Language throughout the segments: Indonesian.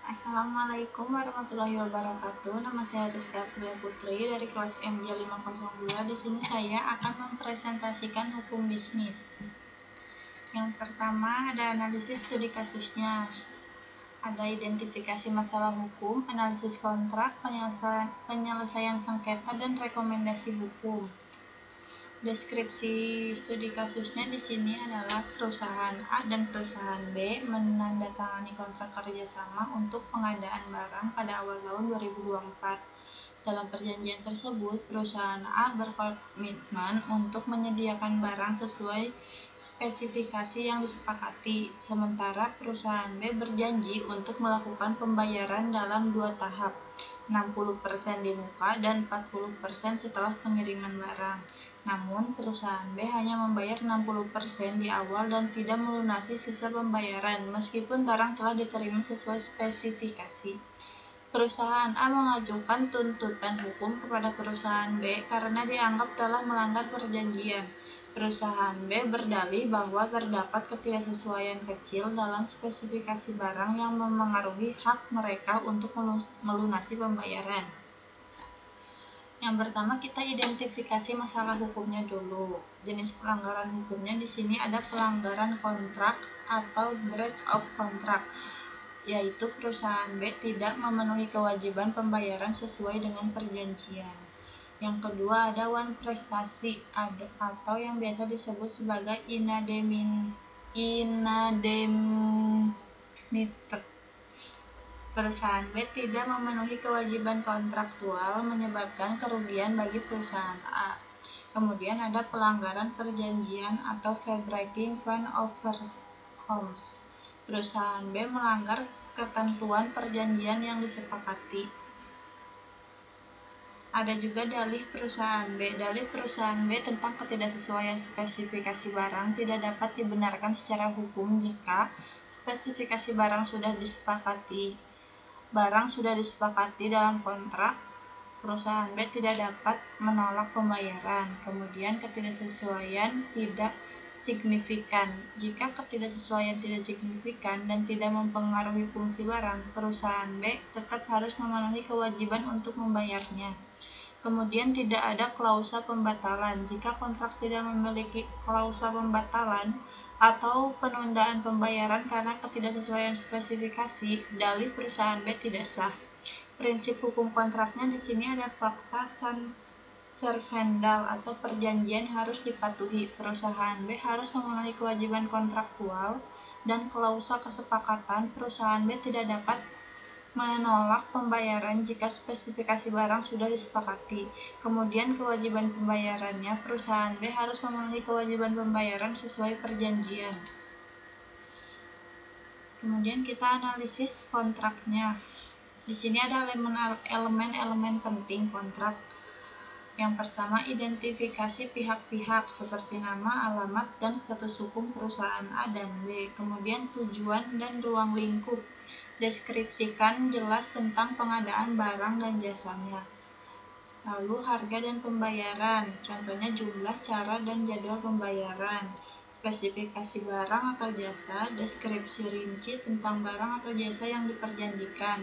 Assalamualaikum warahmatullahi wabarakatuh. Nama saya Rizky Aprilia Putri dari kelas MJ502. Di sini saya akan mempresentasikan hukum bisnis. Yang pertama ada analisis studi kasusnya, ada identifikasi masalah hukum, analisis kontrak, penyelesaian sengketa, dan rekomendasi hukum. Deskripsi studi kasusnya di sini adalah perusahaan A dan perusahaan B menandatangani kontrak kerjasama untuk pengadaan barang pada awal tahun 2024. Dalam perjanjian tersebut, perusahaan A berkomitmen untuk menyediakan barang sesuai spesifikasi yang disepakati, sementara perusahaan B berjanji untuk melakukan pembayaran dalam 2 tahap, 60% di muka dan 40% setelah pengiriman barang. Namun, perusahaan B hanya membayar 60% di awal dan tidak melunasi sisa pembayaran, meskipun barang telah diterima sesuai spesifikasi. Perusahaan A mengajukan tuntutan hukum kepada perusahaan B karena dianggap telah melanggar perjanjian. Perusahaan B berdalih bahwa terdapat ketidaksesuaian kecil dalam spesifikasi barang yang memengaruhi hak mereka untuk melunasi pembayaran. Yang pertama, kita identifikasi masalah hukumnya dulu. Jenis pelanggaran hukumnya di sini ada pelanggaran kontrak atau breach of contract, yaitu perusahaan B tidak memenuhi kewajiban pembayaran sesuai dengan perjanjian. Yang kedua ada wan prestasi atau yang biasa disebut sebagai inademnitet. Perusahaan B tidak memenuhi kewajiban kontraktual menyebabkan kerugian bagi perusahaan A. Kemudian ada pelanggaran perjanjian atau fair-breaking fund over homes. Perusahaan B melanggar ketentuan perjanjian yang disepakati. Ada juga dalih perusahaan B. Dalih perusahaan B tentang ketidaksesuaian spesifikasi barang tidak dapat dibenarkan secara hukum jika spesifikasi barang sudah disepakati. Barang sudah disepakati dalam kontrak, perusahaan B tidak dapat menolak pembayaran. Kemudian ketidaksesuaian tidak signifikan. Jika ketidaksesuaian tidak signifikan dan tidak mempengaruhi fungsi barang, perusahaan B tetap harus memenuhi kewajiban untuk membayarnya. Kemudian tidak ada klausa pembatalan. Jika kontrak tidak memiliki klausa pembatalan atau penundaan pembayaran karena ketidaksesuaian spesifikasi, dalih perusahaan B tidak sah. Prinsip hukum kontraknya di sini ada fakta servendal atau perjanjian harus dipatuhi. Perusahaan B harus memenuhi kewajiban kontraktual dan klausa kesepakatan. Perusahaan B tidak dapat menolak pembayaran jika spesifikasi barang sudah disepakati. Kemudian kewajiban pembayarannya, perusahaan B harus memenuhi kewajiban pembayaran sesuai perjanjian. Kemudian kita analisis kontraknya. Di sini ada elemen-elemen penting kontrak. Yang pertama, identifikasi pihak-pihak seperti nama, alamat, dan status hukum perusahaan A dan B. Kemudian tujuan dan ruang lingkup. Deskripsikan jelas tentang pengadaan barang dan jasanya. Lalu harga dan pembayaran, contohnya jumlah, cara, dan jadwal pembayaran. Spesifikasi barang atau jasa, deskripsi rinci tentang barang atau jasa yang diperjanjikan.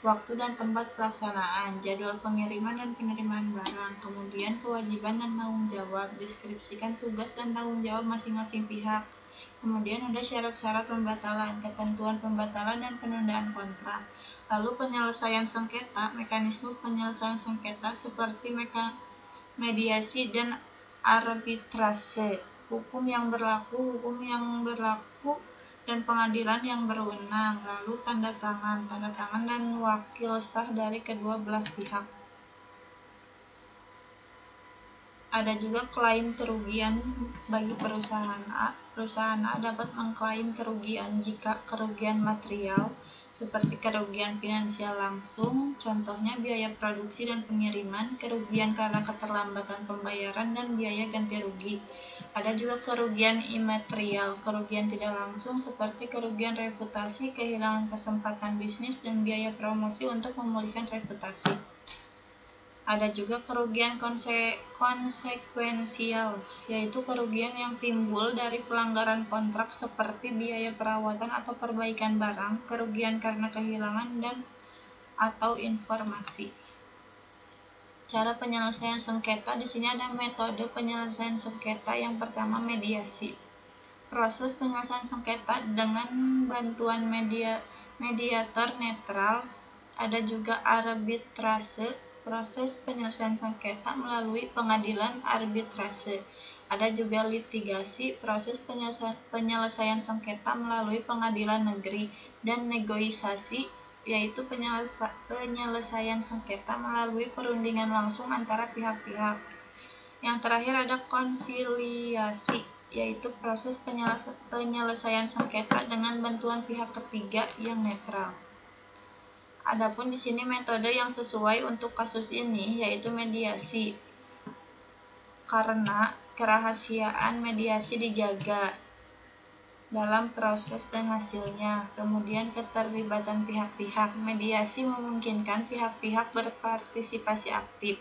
Waktu dan tempat pelaksanaan, jadwal pengiriman dan penerimaan barang. Kemudian kewajiban dan tanggung jawab, deskripsikan tugas dan tanggung jawab masing-masing pihak. Kemudian ada syarat-syarat pembatalan, ketentuan pembatalan dan penundaan kontrak. Lalu penyelesaian sengketa, mekanisme penyelesaian sengketa seperti mediasi dan arbitrase, hukum yang berlaku dan pengadilan yang berwenang. Lalu tanda tangan dan wakil sah dari kedua belah pihak. Ada juga klaim kerugian bagi perusahaan A. Perusahaan A dapat mengklaim kerugian jika kerugian material seperti kerugian finansial langsung, contohnya biaya produksi dan pengiriman, kerugian karena keterlambatan pembayaran, dan biaya ganti rugi. Ada juga kerugian imaterial, kerugian tidak langsung seperti kerugian reputasi, kehilangan kesempatan bisnis, dan biaya promosi untuk memulihkan reputasi. Ada juga kerugian konsekuensial, yaitu kerugian yang timbul dari pelanggaran kontrak seperti biaya perawatan atau perbaikan barang, kerugian karena kehilangan dan atau informasi. Cara penyelesaian sengketa, di sini ada metode penyelesaian sengketa. Yang pertama, mediasi. Proses penyelesaian sengketa dengan bantuan mediator netral. Ada juga arbitrase. Proses penyelesaian sengketa melalui pengadilan arbitrase. Ada juga litigasi. Proses penyelesaian sengketa melalui pengadilan negeri. Dan negosiasi, yaitu penyelesaian sengketa melalui perundingan langsung antara pihak-pihak. Yang terakhir ada konsiliasi, yaitu proses penyelesaian sengketa dengan bantuan pihak ketiga yang netral. Adapun di sini metode yang sesuai untuk kasus ini yaitu mediasi, karena kerahasiaan mediasi dijaga dalam proses dan hasilnya. Kemudian keterlibatan pihak-pihak. Mediasi memungkinkan pihak-pihak berpartisipasi aktif.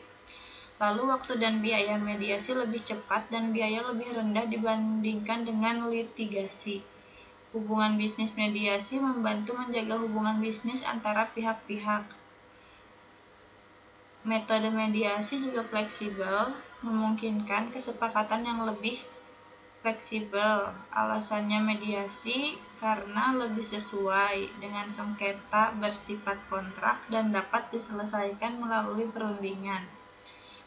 Lalu waktu dan biaya mediasi lebih cepat dan biaya lebih rendah dibandingkan dengan litigasi. Hubungan bisnis mediasi membantu menjaga hubungan bisnis antara pihak-pihak. Metode mediasi juga fleksibel, memungkinkan kesepakatan yang lebih fleksibel. Alasannya mediasi karena lebih sesuai dengan sengketa bersifat kontrak dan dapat diselesaikan melalui perundingan.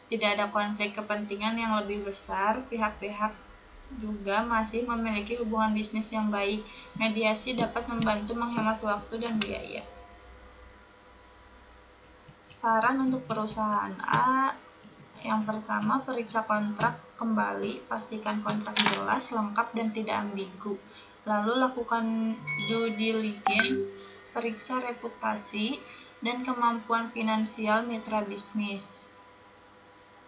Tidak ada konflik kepentingan yang lebih besar, pihak-pihak juga masih memiliki hubungan bisnis yang baik. Mediasi dapat membantu menghemat waktu dan biaya. Saran untuk perusahaan A. Yang pertama, periksa kontrak kembali, pastikan kontrak jelas, lengkap, dan tidak ambigu. Lalu lakukan due diligence, periksa reputasi dan kemampuan finansial mitra bisnis.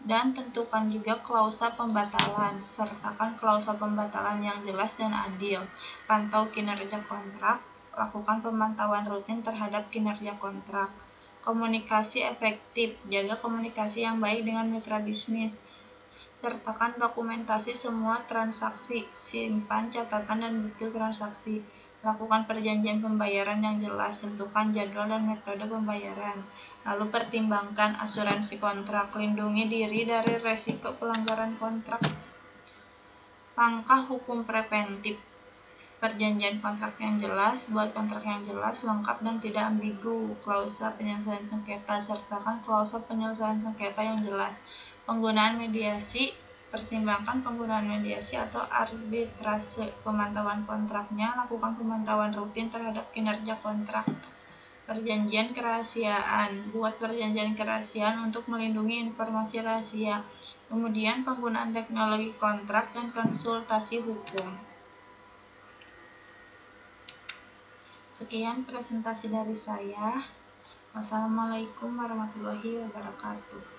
Dan tentukan juga klausa pembatalan, sertakan klausa pembatalan yang jelas dan adil. Pantau kinerja kontrak, lakukan pemantauan rutin terhadap kinerja kontrak. Komunikasi efektif, jaga komunikasi yang baik dengan mitra bisnis. Sertakan dokumentasi semua transaksi, simpan catatan dan bukti transaksi. Lakukan perjanjian pembayaran yang jelas, tentukan jadwal dan metode pembayaran. Lalu pertimbangkan asuransi kontrak, lindungi diri dari resiko pelanggaran kontrak. Langkah hukum preventif, perjanjian kontrak yang jelas, buat kontrak yang jelas, lengkap dan tidak ambigu. Klausa penyelesaian sengketa, sertakan klausa penyelesaian sengketa yang jelas. Penggunaan mediasi, pertimbangkan penggunaan mediasi atau arbitrase. Pemantauan kontraknya, lakukan pemantauan rutin terhadap kinerja kontrak. Perjanjian kerahasiaan, buat perjanjian kerahasiaan untuk melindungi informasi rahasia. Kemudian penggunaan teknologi kontrak dan konsultasi hukum. Sekian presentasi dari saya. Wassalamualaikum warahmatullahi wabarakatuh.